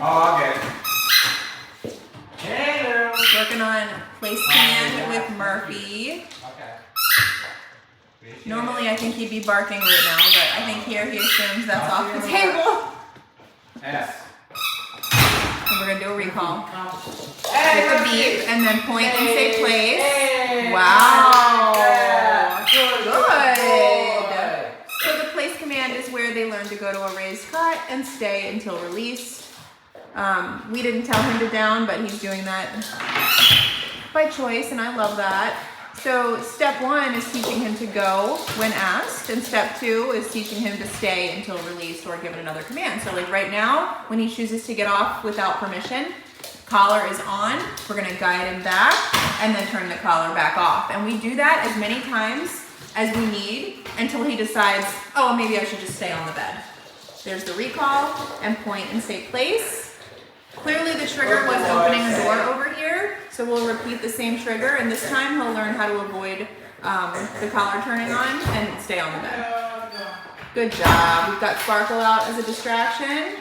Oh, I'll get it. Hello. Working on place command with Murphy. Okay. Normally I think he'd be barking right now, but I think here he assumes that's off the table. Yes. And we're gonna do a recall. Hey, With a beep and then point and say place. Hey. Wow. Yeah. Good. So the place command is where they learn to go to a raised cut and stay until released. We didn't tell him to down, but he's doing that by choice, and I love that. So step 1 is teaching him to go when asked, and step 2 is teaching him to stay until released or given another command. So like right now, when he chooses to get off without permission, collar is on, we're gonna guide him back and then turn the collar back off. And we do that as many times as we need until he decides, oh, maybe I should just stay on the bed. There's the recall and point and say place. Clearly the trigger was opening a door over here, so we'll repeat the same trigger, and this time he'll learn how to avoid the collar turning on and stay on the bed. Good job. We've got Sparkle out as a distraction.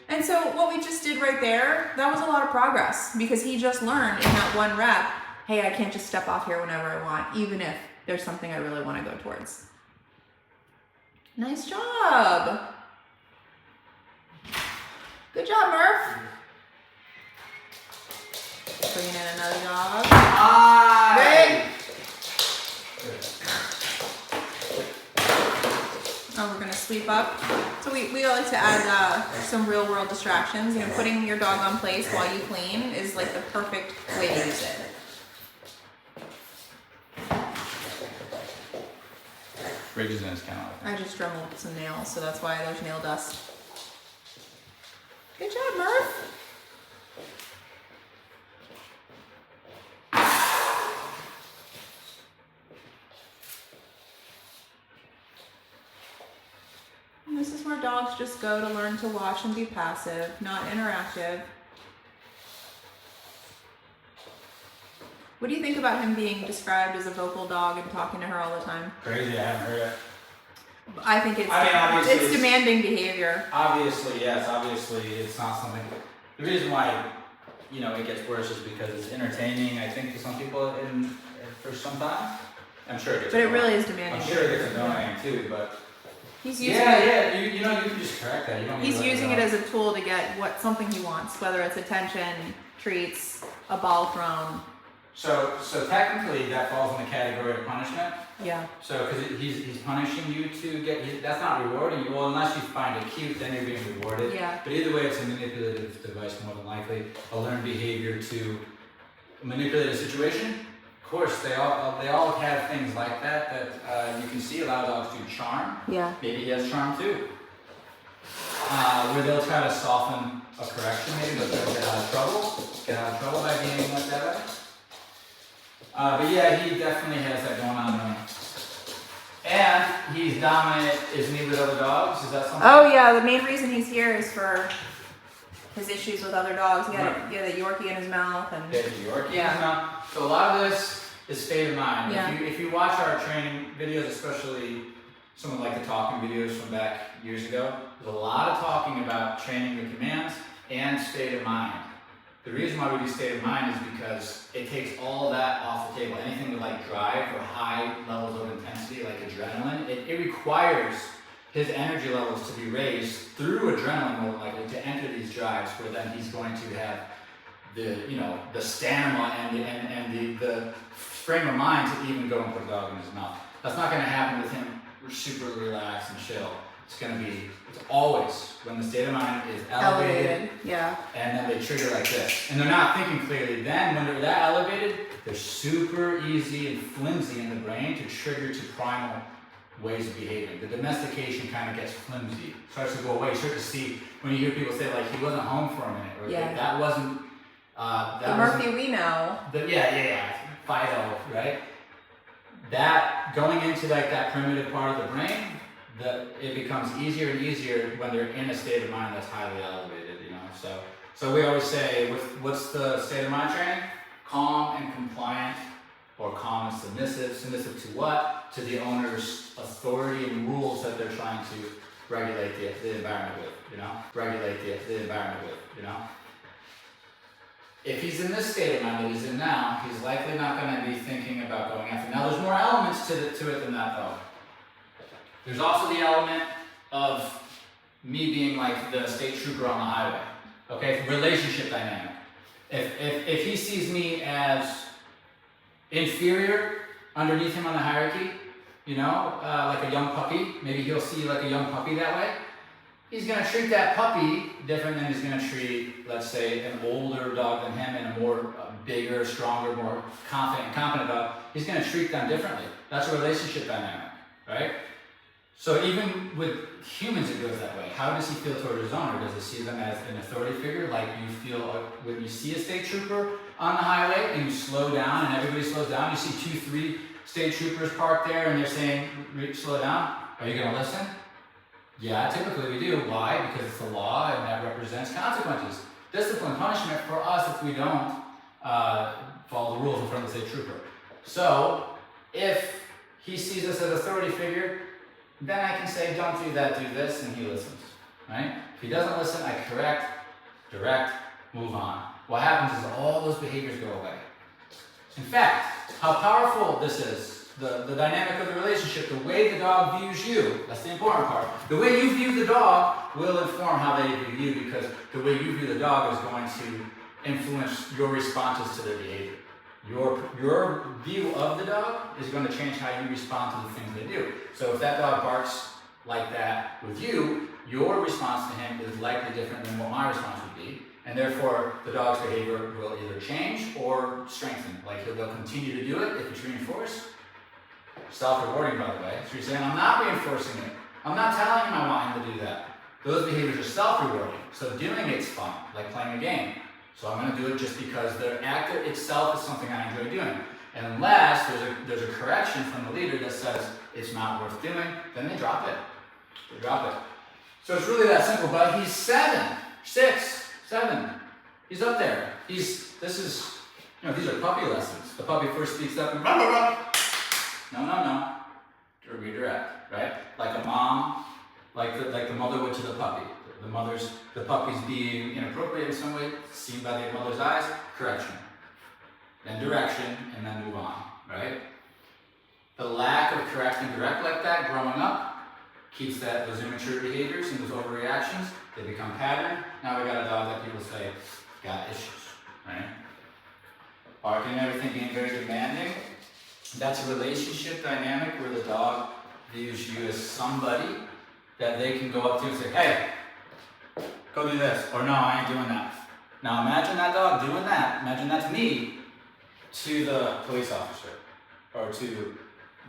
And so what we just did right there, that was a lot of progress, because he just learned in that one rep, hey, I can't just step off here whenever I want, even if there's something I really want to go towards. Nice job. Good job, Murph. Bringing in another dog. Great. Oh, we're gonna sweep up. So we like to add some real world distractions. You know, putting your dog on place while you clean is like the perfect way to use it. Ridges in his kennel. I just dremelled some nails, so that's why there's nail dust. Good job, Murph. And this is where dogs just go to learn to watch and be passive, not interactive. What do you think about him being described as a vocal dog and talking to her all the time? Crazy, I haven't heard it. I think it's, obviously it's demanding behavior. Obviously, yes. Obviously, it's not something. The reason why, it gets worse is because it's entertaining. I think to some people, for some time, I'm sure it gets. But it annoying. really is demanding. I'm sure it gets annoying too, but. He's using it. You can just correct that. You don't need He's to let using it it as a tool to get something he wants, whether it's attention, treats, a ball thrown. So technically, that falls in the category of punishment. Yeah. So, because he's punishing you to get, that's not rewarding you. Well, unless you find it cute, then you're being rewarded. Yeah. But either way, it's a manipulative device, more than likely. A learned behavior to manipulate a situation. Of course, they all have things like that you can see a lot of dogs do charm. Yeah. Maybe he has charm too. Where they'll try to soften a correction, maybe they'll try to get out of trouble by being like that way. But yeah, he definitely has that going on there. And he's dominant, isn't he, with other dogs? Is that something? Oh yeah, the main reason he's here is for his issues with other dogs. He had a Yorkie in his mouth and Yeah, the Yorkie Yeah. in his mouth. So a lot of this is state of mind. Yeah. If you watch our training videos, especially some of like the talking videos from back years ago, there's a lot of talking about training the commands and state of mind. The reason why we do state of mind is because it takes all that off the table. Anything with like drive or high levels of intensity, like adrenaline, it requires his energy levels to be raised through adrenaline, more likely, to enter these drives, where then he's going to have the stamina and the frame of mind to even go and put a dog in his mouth. That's not going to happen with him super relaxed and chill. It's always when the state of mind is elevated. Yeah. And then they trigger like this. And they're not thinking clearly. Then when they're that elevated, they're super easy and flimsy in the brain to trigger to primal ways of behaving. The domestication kind of gets flimsy, starts to go away. You start to see when you hear people say like he wasn't home for a minute, or that wasn't the Murphy we know. Fido, right? That going into like that primitive part of the brain, it becomes easier and easier when they're in a state of mind that's highly elevated, So we always say, what's the state of mind training? Calm and compliant, or calm and submissive. Submissive to what? To the owner's authority and rules that they're trying to regulate the environment with, you know? Regulate the environment with, you know? If he's in this state of mind that he's in now, he's likely not going to be thinking about going after. Now, there's more elements to it than that, though. There's also the element of me being like the state trooper on the highway. Okay, relationship dynamic. If he sees me as inferior underneath him on the hierarchy, you know, like a young puppy, maybe he'll see like a young puppy that way. He's going to treat that puppy different than he's going to treat, let's say, an older dog than him and a more bigger, stronger, more confident and competent dog. He's going to treat them differently. That's a relationship dynamic, right? So even with humans, it goes that way. How does he feel toward his owner? Does he see them as an authority figure, like you feel when you see a state trooper on the highway and you slow down and everybody slows down? You see 2, 3 state troopers parked there and they're saying, slow down. Are you going to listen? Yeah, typically we do. Why? Because it's the law and that represents consequences. Discipline, punishment for us if we don't follow the rules in front of the state trooper. So if he sees us as an authority figure, then I can say, don't do that, do this, and he listens, right? If he doesn't listen, I correct, direct, move on. What happens is all those behaviors go away. In fact, how powerful this is, the dynamic of the relationship, the way the dog views you, that's the important part. The way you view the dog will inform how they view you, because the way you view the dog is going to influence your responses to their behavior. Your view of the dog is going to change how you respond to the things they do. So if that dog barks like that with you, your response to him is likely different than what my response would be. And therefore, the dog's behavior will either change or strengthen. Like they'll continue to do it if it's reinforced. Self-rewarding, by the way. So you're saying, I'm not reinforcing it. I'm not telling him I want him to do that. Those behaviors are self-rewarding. So doing it's fun, like playing a game. So I'm going to do it just because the act itself is something I enjoy doing. And unless there's a correction from the leader that says it's not worth doing, then they drop it. They drop it. So it's really that simple. But he's 7, 6, 7. He's up there. These are puppy lessons. The puppy first speaks up and no. Redirect, right? Like a mom, like the mother would to the puppy. The puppy's being inappropriate in some way, seen by the mother's eyes, correction. Then direction, and then move on, right? The lack of correct and direct like that growing up keeps those immature behaviors and those overreactions. They become pattern. Now we got a dog that people say, got issues, right? Barking and everything, being very demanding. That's a relationship dynamic where the dog views you as somebody that they can go up to and say, hey, go do this, or no, I ain't doing that. Now imagine that dog doing that, imagine that's me to the police officer, or to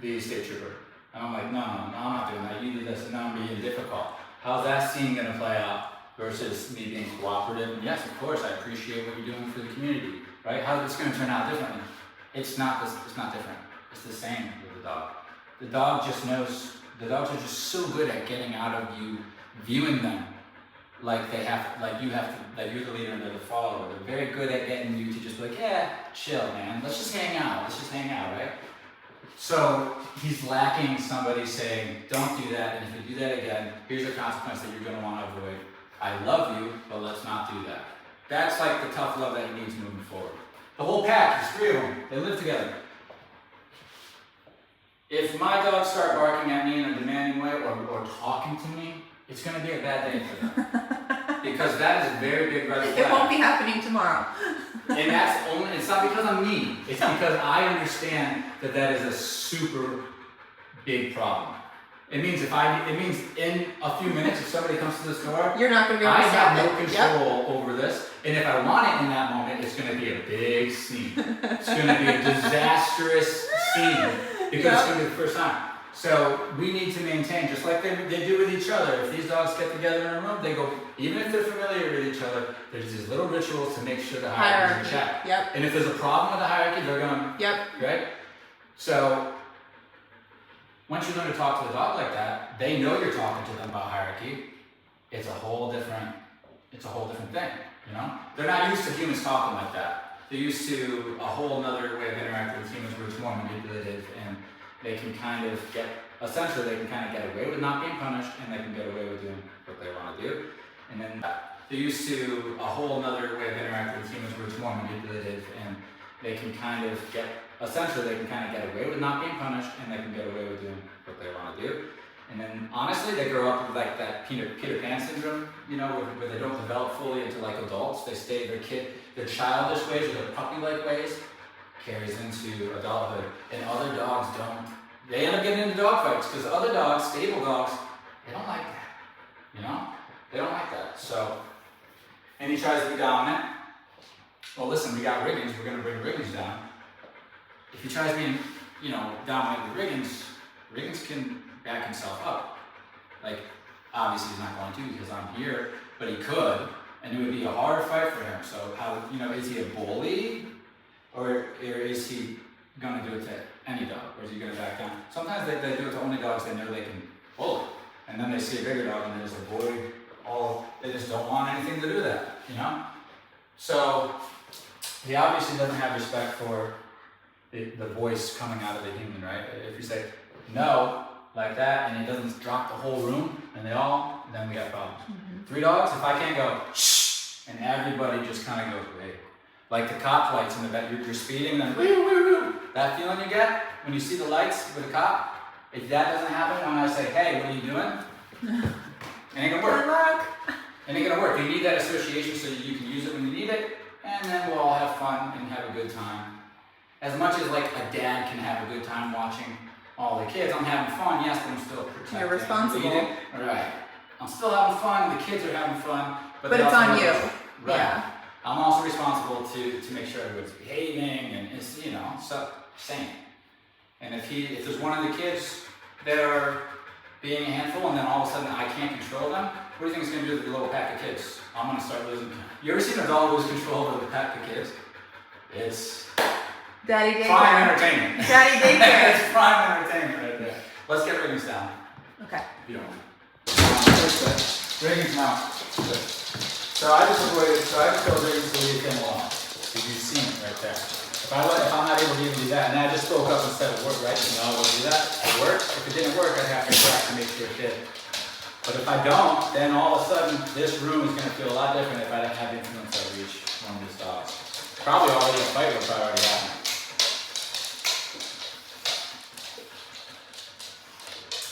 the state trooper. And I'm like, no, I'm not doing that, you do this, and now I'm being difficult. How's that scene gonna play out versus me being cooperative? And yes, of course, I appreciate what you're doing for the community, right? How's this gonna turn out differently? It's not different, it's the same with the dog. The dog just knows, the dogs are just so good at getting out of you, viewing them like you're the leader and they're the follower. They're very good at getting you to just be like, yeah, chill, man. Let's just hang out, right? So he's lacking somebody saying, don't do that, and if you do that again, here's a consequence that you're gonna wanna avoid. I love you, but let's not do that. That's like the tough love that he needs moving forward. The whole pack, there's 3 of them, they live together. If my dogs start barking at me in a demanding way or talking to me, it's going to be a bad day for them. Because that is a very big red flag. It won't be happening tomorrow. And it's not because I'm mean. It's because I understand that is a super big problem. It means in a few minutes, if somebody comes to this door, you're not going to be able to stop it. I have no control over this. And if I want it in that moment, it's going to be a big scene. It's going to be a disastrous scene because it's going to be the first time. So we need to maintain, just like they do with each other. If these dogs get together in a room, they go, even if they're familiar with each other, there's these little rituals to make sure the hierarchy is in check. Yep. And if there's a problem with the hierarchy, they're going to, right? So once you learn to talk to the dog like that, they know you're talking to them about hierarchy. It's a whole different thing, you know? They're not used to humans talking like that. They're used to a whole other way of interacting with humans where it's more manipulative and they can kind of get essentially they can kind of get away with not being punished, and they can get away with doing what they want to do. And then they're used to a whole other way of interacting with humans where it's more manipulative, and they can kind of get, essentially they can kind of get away with not being punished, and they can get away with doing what they want to do. And then honestly, they grow up with like that Peter Pan syndrome, you know, where they don't develop fully into like adults. They stay their childish ways or their puppy-like ways carries into adulthood. And other dogs don't. They end up getting into dog fights because other dogs, stable dogs, they don't like that. You know, they don't like that. So, and he tries to be dominant. Well, listen, we got Riggins. We're gonna bring Riggins down. If he tries being, you know, dominant with Riggins can back himself up. Like, obviously he's not going to because I'm here, but he could, and it would be a hard fight for him. So how, you know, is he a bully, or is he gonna do it to any dog, or is he gonna back down? Sometimes they do it to only dogs they know they can bully, and then they see a bigger dog and they just avoid they just don't want anything to do with that, you know? So he obviously doesn't have respect for the voice coming out of the human, right? If you say no, like that, and he doesn't drop the whole room, and then we got problems. 3 dogs, if I can't go, shh, and everybody just kind of goes, wait. Like the cop lights in the back, you're speeding, then that feeling you get when you see the lights with a cop, if that doesn't happen when I say, hey, what are you doing? It ain't gonna work. It ain't gonna work. You need that association so you can use it when you need it, and then we'll all have fun and have a good time. As much as like a dad can have a good time watching all the kids, I'm having fun, yes, but I'm still protecting. You're responsible. Right. I'm still having fun, the kids are having fun. But it's on you. Right. Yeah. I'm also responsible to make sure everyone's behaving, and it's, you know, so same. And if there's one of the kids that are being a handful, and then all of a sudden I can't control them, what do you think it's going to do to the little pack of kids? I'm going to start losing. You ever seen a dog lose control over the pack of kids? It's Daddy daycare. prime entertainment. Daddy daycare. It's prime entertainment right there. Let's get Riggins down. Okay. If you don't mind. Riggins now. Good. So I just told Riggins to leave him alone. Because you've seen it right there. If I'm not able to even do that, and I just spoke up instead of work, right? You know, I will do that. It worked. If it didn't work, I'd have to correct to make sure it did. But if I don't, then all of a sudden, this room is going to feel a lot different if I didn't have influence over each one of these dogs. Probably already a fight would probably already happen.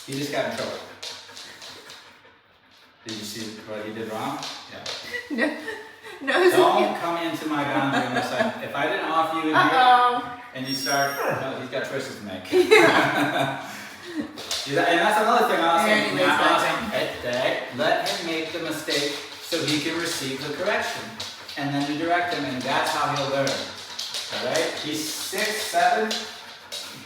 He just got in trouble. Did you see what he did wrong? Yeah. No. Don't come into my boundary unless if I didn't offer you in here and you start, no, he's got choices to make. Yeah. And that's another thing I was saying. Hey, Let him make the mistake so he can receive the correction. And then you direct him, and that's how he'll learn. Alright? He's 6, 7.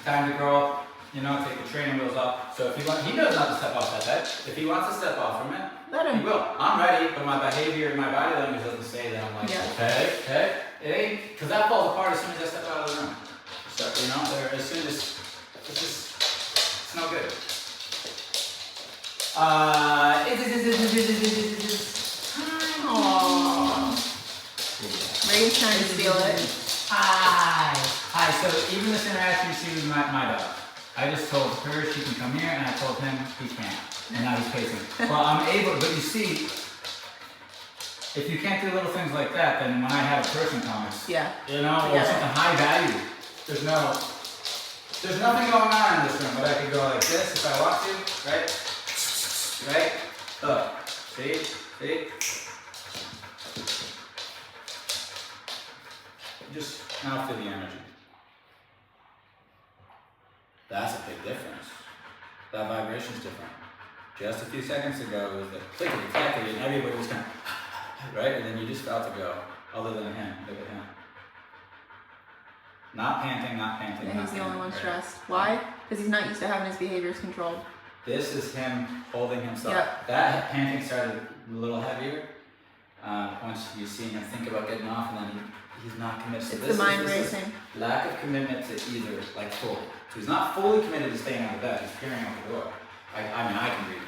Time to grow up, you know, take the training wheels off. So if he knows not to step off that bed. If he wants to step off from it, let him. he will. I'm ready, but my behavior and my body language doesn't say that. I'm like, hey, because that falls apart as soon as I step out of the room. So, you know, as soon as, it's no good. Reagan's trying to steal it. Hi. So even this interaction you see with my dog, I just told her she can come here, and I told him he can't. And now he's pacing. Well, I'm able, but you see, if you can't do little things like that, then when I have a person come, it's, you know, or something high value, there's nothing going on in this room, but I could go like this if I want to, right? Right? Look, see? Just now feel the energy. That's a big difference. That vibration's different. Just a few seconds ago, it was the clickety-clackety, and everybody was kind of, right? And then you just felt to go, other than him. Look at him. Not panting. And he's the only one stressed. Why? Because he's not used to having his behaviors controlled. This is him holding himself. Yep. That panting started a little heavier. Once you see him think about getting off, and then he's not committed. So it's the mind racing. Lack of commitment to either, like fully. So he's not fully committed to staying out of bed. He's peering out the door. I can read him.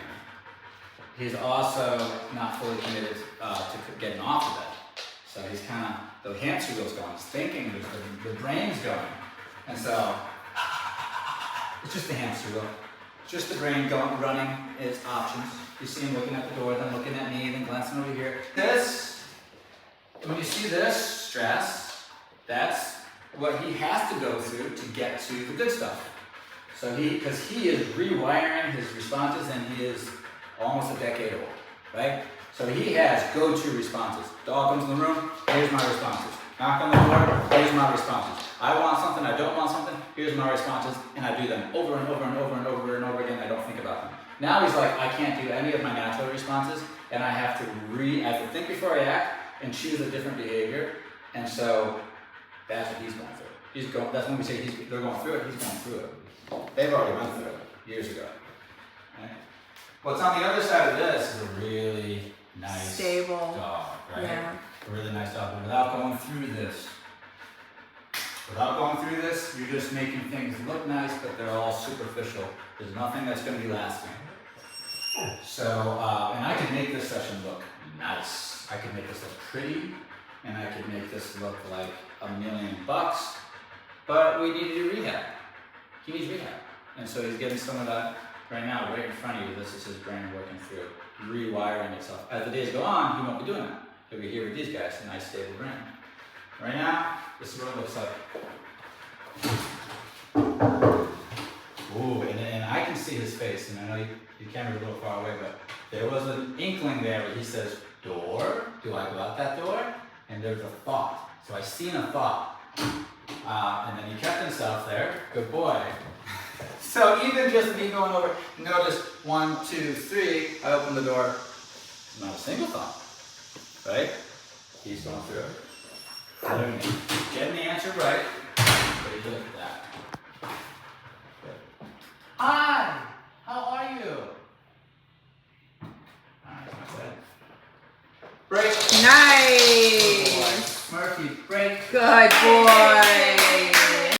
He's also not fully committed to getting off of bed. So he's kind of, the hamster wheel's going, he's thinking, the brain's going. And so, it's just the hamster wheel. just the brain going, running its options. You see him looking at the door, then looking at me, then glancing over here. When you see this stress, that's what he has to go through to get to the good stuff. So because he is rewiring his responses, and he is almost a decade old, right? So he has go-to responses. Dog comes in the room, here's my responses. Knock on the door, here's my responses. I want something, I don't want something, here's my responses, and I do them over and over and over and over and over again. I don't think about them. Now he's like, I can't do any of my natural responses, and I have to think before I act and choose a different behavior. And so that's what he's going through. That's when we say they're going through it, he's going through it. They've already went through it years ago. Right? What's on the other side of this is a really nice stable dog, right? Yeah. A really nice dog, but without going through this. Without going through this, you're just making things look nice, but they're all superficial. There's nothing that's going to be lasting. So, and I can make this session look nice. I can make this look pretty, and I can make this look like $1 million, but we need to do rehab. He needs rehab. And so he's getting some of that right now, right in front of you. This is his brain working through, rewiring itself. As the days go on, he won't be doing that. He'll be here with these guys, a nice stable brain. Right now, this is what it looks like. Ooh, and I can see his face, and I know you can't be a little far away, but there was an inkling there where he says, door? Do I go out that door? And there's a thought. So I seen a thought. And then he kept himself there. Good boy. So even just me going over, notice 1, 2, 3, I open the door. Not a single thought. Right? He's going through it. Learning. Getting the answer right. Pretty good at that. Good. Hi! How are you? Alright, that's it. Break. Nice. Good boy. Smirky, break. Good boy.